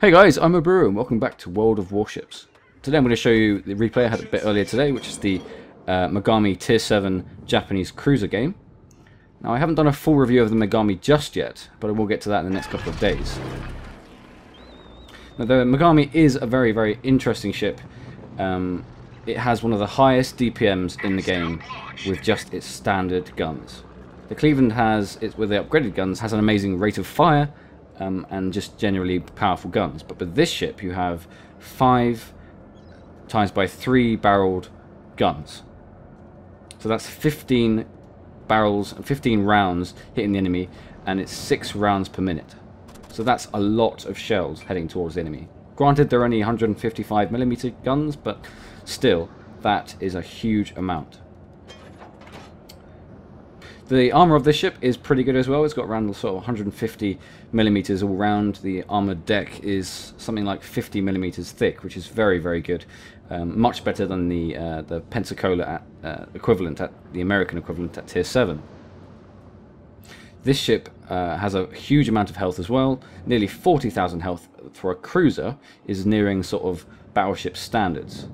Hey guys, I'm Ubiru and welcome back to World of Warships. Today I'm going to show you the replay I had a bit earlier today, which is the Mogami Tier 7 Japanese cruiser game. Now I haven't done a full review of the Mogami just yet, but I will get to that in the next couple of days. Now the Mogami is a very, very interesting ship. It has one of the highest DPMs in the game with just its standard guns. The Cleveland has, with the upgraded guns, has an amazing rate of fire, and just generally powerful guns. But with this ship you have 5 times by 3 barreled guns. So that's 15 barrels and 15 rounds hitting the enemy, and it's 6 rounds per minute. So that's a lot of shells heading towards the enemy. Granted, they're only 155mm guns, but still, that is a huge amount. The armour of this ship is pretty good as well. It's got around sort of 150mm all round. The armoured deck is something like 50mm thick, which is very, very good. Much better than the Pensacola equivalent, at the American equivalent at Tier 7. This ship has a huge amount of health as well. Nearly 40,000 health for a cruiser is nearing sort of battleship standards.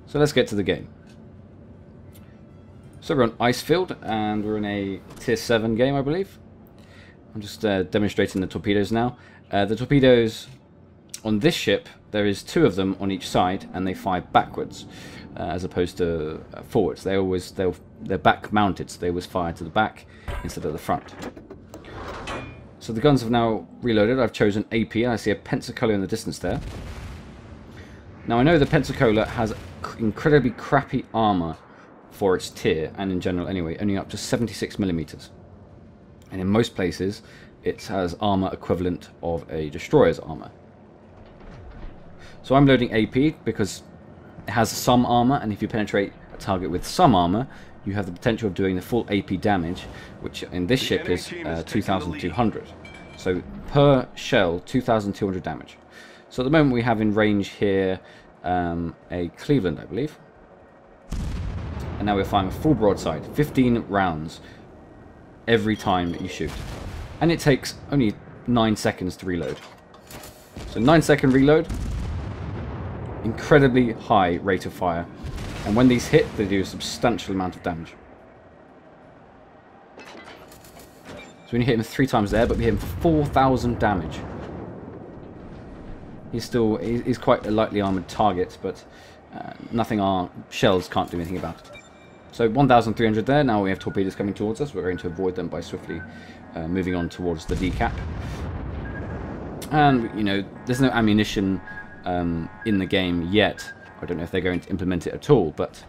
So let's get to the game. So we're on Icefield, and we're in a Tier 7 game, I believe. I'm just demonstrating the torpedoes now. The torpedoes on this ship, there is 2 of them on each side, and they fire backwards, as opposed to forwards. They're back mounted, so they always fire to the back instead of the front. So the guns have now reloaded. I've chosen AP, and I see a Pensacola in the distance there. Now I know the Pensacola has incredibly crappy armour for its tier, and in general anyway, only up to 76mm. And in most places it has armour equivalent of a destroyer's armour. So I'm loading AP because it has some armour, and if you penetrate a target with some armour, you have the potential of doing the full AP damage, which in this ship is 2,200. So per shell, 2,200 damage. So at the moment we have in range here a Cleveland, I believe. And now we're firing a full broadside, 15 rounds every time you shoot. And it takes only 9 seconds to reload. So 9-second reload, incredibly high rate of fire. And when these hit, they do a substantial amount of damage. So when you hit him 3 times there, but we hit him for 4,000 damage. He's quite a lightly armoured target, but nothing our shells can't do anything about it. So 1,300 there. Now we have torpedoes coming towards us. We're going to avoid them by swiftly moving on towards the decap. And, you know, there's no ammunition in the game yet. I don't know if they're going to implement it at all, but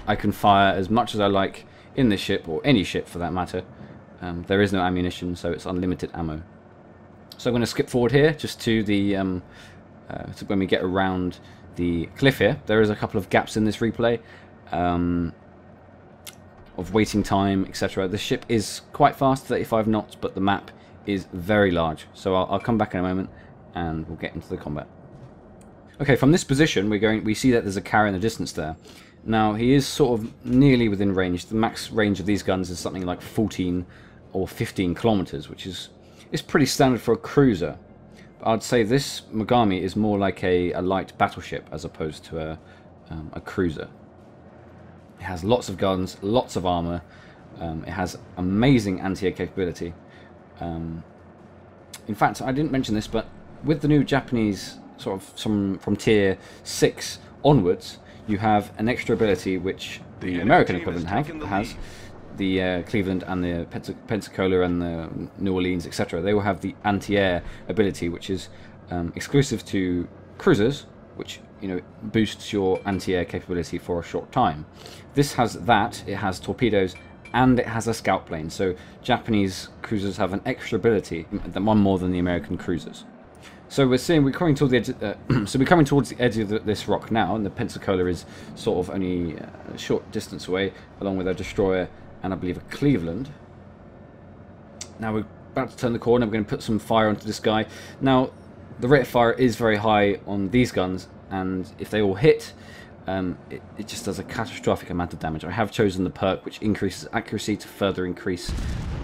I can fire as much as I like in this ship, or any ship for that matter. There is no ammunition, so it's unlimited ammo. So I'm going to skip forward here just to the to when we get around the cliff here. There is a couple of gaps in this replay. Of waiting time, etc. The ship is quite fast, 35 knots, but the map is very large. So I'll come back in a moment and we'll get into the combat. Okay, from this position we see that there's a carrier in the distance there. Now he is sort of nearly within range. The max range of these guns is something like 14 or 15 kilometers, which is pretty standard for a cruiser. But I'd say this Mogami is more like a light battleship as opposed to a cruiser. It has lots of guns, lots of armour. It has amazing anti-air capability. In fact, I didn't mention this, but with the new Japanese sort of from Tier 6 onwards, you have an extra ability which the American equivalent has. The Cleveland and the Pensacola and the New Orleans, etc. They will have the anti-air ability, which is exclusive to cruisers, which, you know, boosts your anti-air capability for a short time. This has that, it has torpedoes, and it has a scout plane. So Japanese cruisers have an extra ability, one more than the American cruisers. So we're coming toward the edge. So we're coming towards the edge of this rock now, and the Pensacola is sort of only a short distance away, along with a destroyer and I believe a Cleveland. Now we're about to turn the corner. We're going to put some fire onto this guy. Now the rate of fire is very high on these guns, and if they all hit, it just does a catastrophic amount of damage. I have chosen the perk which increases accuracy to further increase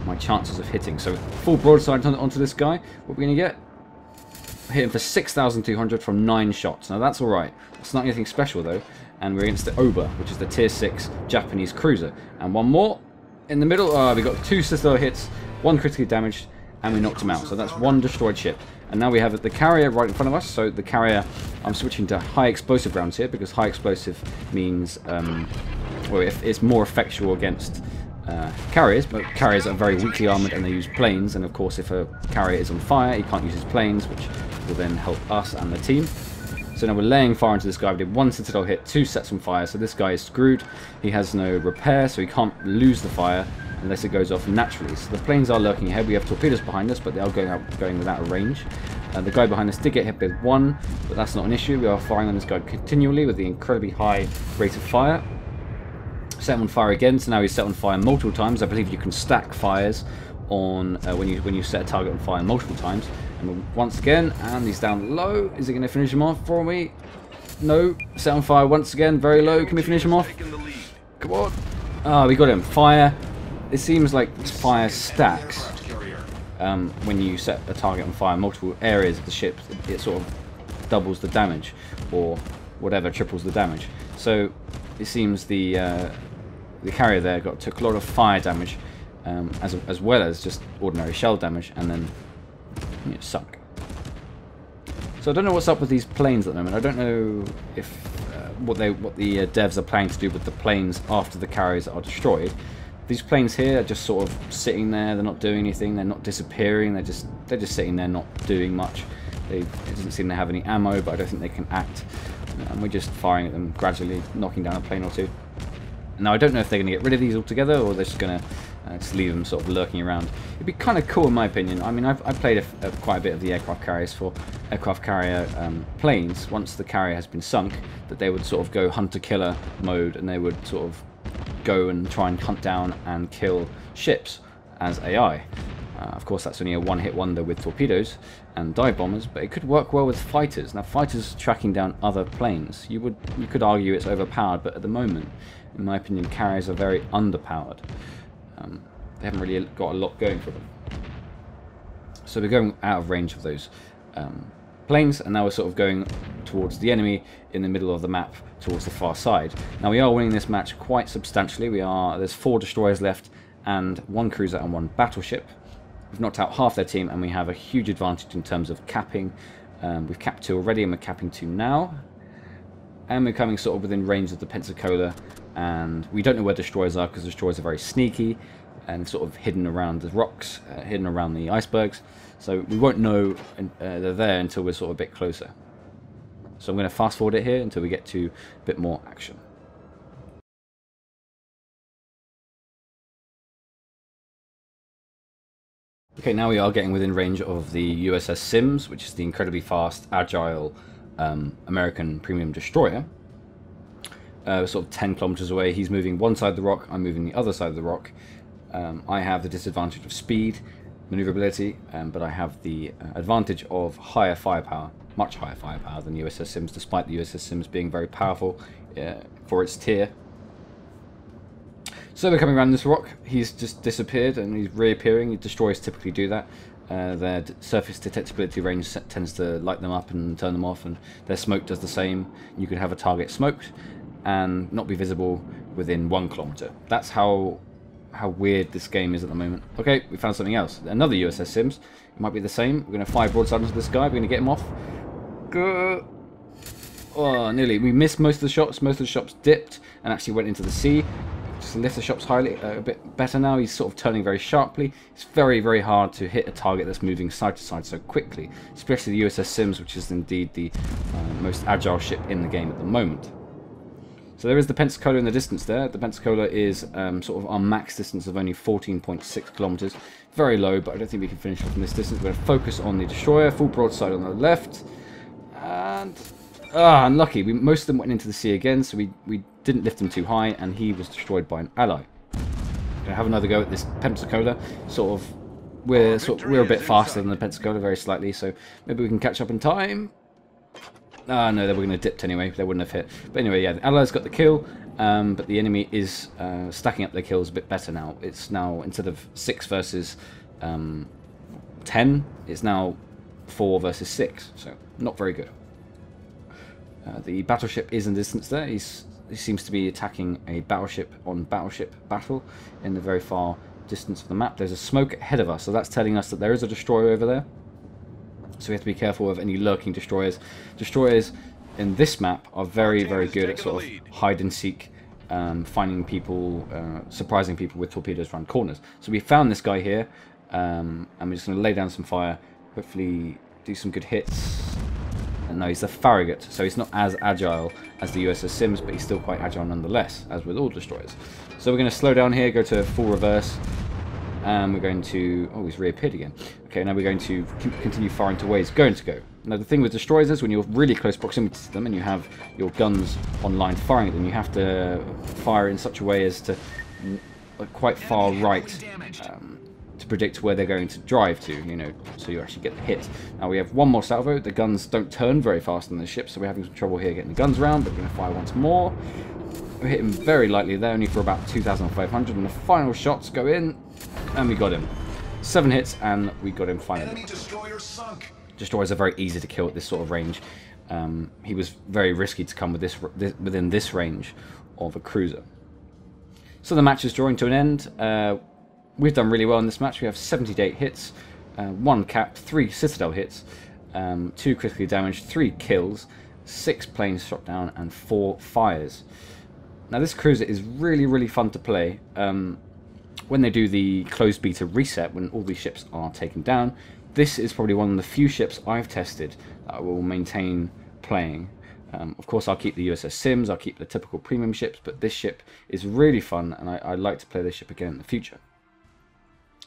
my chances of hitting. So full broadside onto this guy. What we're going to get? hit him for 6,200 from 9 shots. Now that's alright. It's not anything special though. And we're against the Oba, which is the tier 6 Japanese cruiser. And one more in the middle. We got 2 Citadel hits, 1 critically damaged, and we knocked him out. So that's 1 destroyed ship. And now we have the carrier right in front of us. So the carrier, I'm switching to high explosive rounds here because high explosive means, well, it's more effectual against carriers, but carriers are very weakly armoured and they use planes. And of course, if a carrier is on fire, he can't use his planes, which will then help us and the team. So now we're laying fire into this guy. We did 1 Citadel hit, 2 sets on fire. So this guy is screwed. He has no repair, so he can't lose the fire unless it goes off naturally. So the planes are lurking ahead. We have torpedoes behind us, but they are going without a range. The guy behind us did get hit with 1, but that's not an issue. We are firing on this guy continually with the incredibly high rate of fire. Set him on fire again, so now he's set on fire multiple times. I believe you can stack fires on when you set a target on fire multiple times. And once again, and he's down low. Is it going to finish him off for me? No. Set on fire once again, very low. Can we finish him off? Come on. Ah, we got him. Fire. It seems like fire stacks when you set a target on fire multiple areas of the ship. It sort of doubles the damage, or whatever, triples the damage. So it seems the carrier there took a lot of fire damage, as well as just ordinary shell damage, and then it sunk. So I don't know what's up with these planes at the moment. I don't know if what the devs are planning to do with the planes after the carriers are destroyed. These planes here are just sort of sitting there. They're not doing anything. They're not disappearing. They're just sitting there, not doing much. It doesn't seem to have any ammo, but I don't think they can act. And we're just firing at them gradually, knocking down a plane or 2. Now I don't know if they're going to get rid of these altogether, or they're just going to just leave them sort of lurking around. It'd be kind of cool in my opinion. I mean, I've played quite a bit of the aircraft carriers for aircraft carrier planes. Once the carrier has been sunk, that they would sort of go hunter-killer mode, and they would sort of go and try and hunt down and kill ships as AI. Of course, that's only a one-hit wonder with torpedoes and dive bombers, but it could work well with fighters. Now, fighters tracking down other planes, you could argue it's overpowered, but at the moment, in my opinion, carriers are very underpowered. They haven't really got a lot going for them. So we're going out of range of those planes, and now we're sort of going towards the enemy in the middle of the map, towards the far side. Now we are winning this match quite substantially. There's 4 destroyers left, and 1 cruiser and 1 battleship. We've knocked out half their team, and we have a huge advantage in terms of capping. We've capped 2 already, and we're capping 2 now. And we're coming sort of within range of the Pensacola, and we don't know where destroyers are because destroyers are very sneaky and sort of hidden around the rocks, hidden around the icebergs. So we won't know they're there until we're sort of a bit closer. So I'm going to fast forward it here until we get to a bit more action. Okay, now we are getting within range of the USS Sims, which is the incredibly fast, agile American premium destroyer. Sort of 10 kilometers away. He's moving one side of the rock, I'm moving the other side of the rock. I have the disadvantage of speed, maneuverability, but I have the advantage of higher firepower, much higher firepower than USS Sims, despite the USS Sims being very powerful for its tier. So we're coming around this rock. He's just disappeared and he's reappearing. Destroyers typically do that. Their surface detectability range tends to light them up and turn them off, and their smoke does the same. You can have a target smoked and not be visible within 1 kilometer. That's how weird this game is at the moment. Okay, we found something else. Another USS Sims. It might be the same. We're going to fire broadside into this guy. We're going to get him off. Go. Oh, nearly. We missed most of the shots. Most of the shots dipped and actually went into the sea. Just lift the shots highly, a bit better now. He's sort of turning very sharply. It's very, very hard to hit a target that's moving side to side so quickly, especially the USS Sims, which is indeed the most agile ship in the game at the moment. So there is the Pensacola in the distance there. The Pensacola is sort of our max distance of only 14.6 kilometers. Very low, but I don't think we can finish off from this distance. We're going to focus on the destroyer, full broadside on the left. And unlucky. Most of them went into the sea again, so we didn't lift him too high, and he was destroyed by an ally. Going to have another go at this Pensacola. We're a bit faster than the Pensacola, very slightly, so maybe we can catch up in time. No, they were going to dip anyway. They wouldn't have hit. But anyway, yeah, the Allies got the kill, but the enemy is stacking up their kills a bit better now. It's now, instead of 6 versus 10, it's now 4 versus 6, so not very good. The battleship is in distance there. He seems to be attacking a battleship on battleship battle in the very far distance of the map. There's a smoke ahead of us, so that's telling us that there is a destroyer over there. So we have to be careful of any lurking destroyers. Destroyers in this map are very, very good at sort of hide and seek, finding people, surprising people with torpedoes around corners. So we found this guy here, and we're just going to lay down some fire, hopefully do some good hits. And no, he's a Farragut, so he's not as agile as the USS Sims, but he's still quite agile nonetheless, as with all destroyers. So we're going to slow down here, go to full reverse, and we're going to... Oh, he's reappeared again. Okay, now we're going to continue firing to where he's going to go. Now, the thing with destroyers is when you're really close proximity to them and you have your guns online firing at them, you have to fire in such a way as to quite far right to predict where they're going to drive to, you know, so you actually get the hit. Now, we have one more salvo. The guns don't turn very fast on the ship, so we're having some trouble here getting the guns around, but we're going to fire once more. We hit him very lightly there, only for about 2,500, and the final shots go in, and we got him. 7 hits, and we got him finally. Enemy destroyer sunk. Destroyers are very easy to kill at this sort of range. He was very risky to come with within this range of a cruiser. So the match is drawing to an end. We've done really well in this match. We have 78 hits, 1 cap, 3 Citadel hits, 2 critically damaged, 3 kills, 6 planes shot down, and 4 fires. Now this cruiser is really, really fun to play. When they do the closed beta reset, when all these ships are taken down, this is probably one of the few ships I've tested that I will maintain playing. Of course, I'll keep the USS Sims, I'll keep the typical premium ships, but this ship is really fun, and I'd like to play this ship again in the future.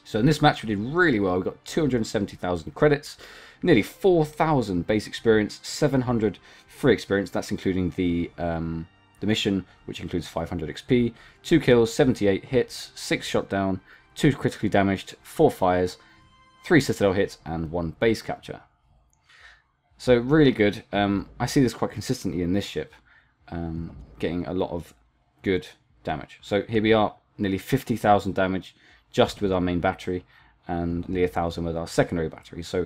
So in this match we did really well. We got 270,000 credits, nearly 4,000 base experience, 700 free experience. That's including the mission, which includes 500 XP, 2 kills, 78 hits, 6 shot down, 2 critically damaged, 4 fires, 3 Citadel hits, and 1 base capture. So really good. I see this quite consistently in this ship, getting a lot of good damage. So here we are, nearly 50,000 damage just with our main battery, and nearly 1,000 with our secondary battery. So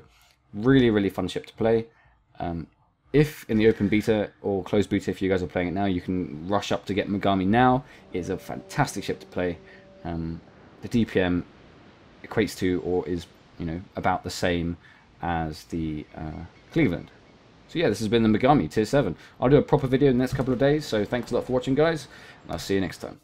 really, really fun ship to play. If in the open beta or closed beta, if you guys are playing it now, you can rush up to get Mogami now. It's a fantastic ship to play. The DPM equates to, or is, you know, about the same as the Cleveland. So yeah, this has been the Mogami Tier 7. I'll do a proper video in the next couple of days, so thanks a lot for watching, guys, and I'll see you next time.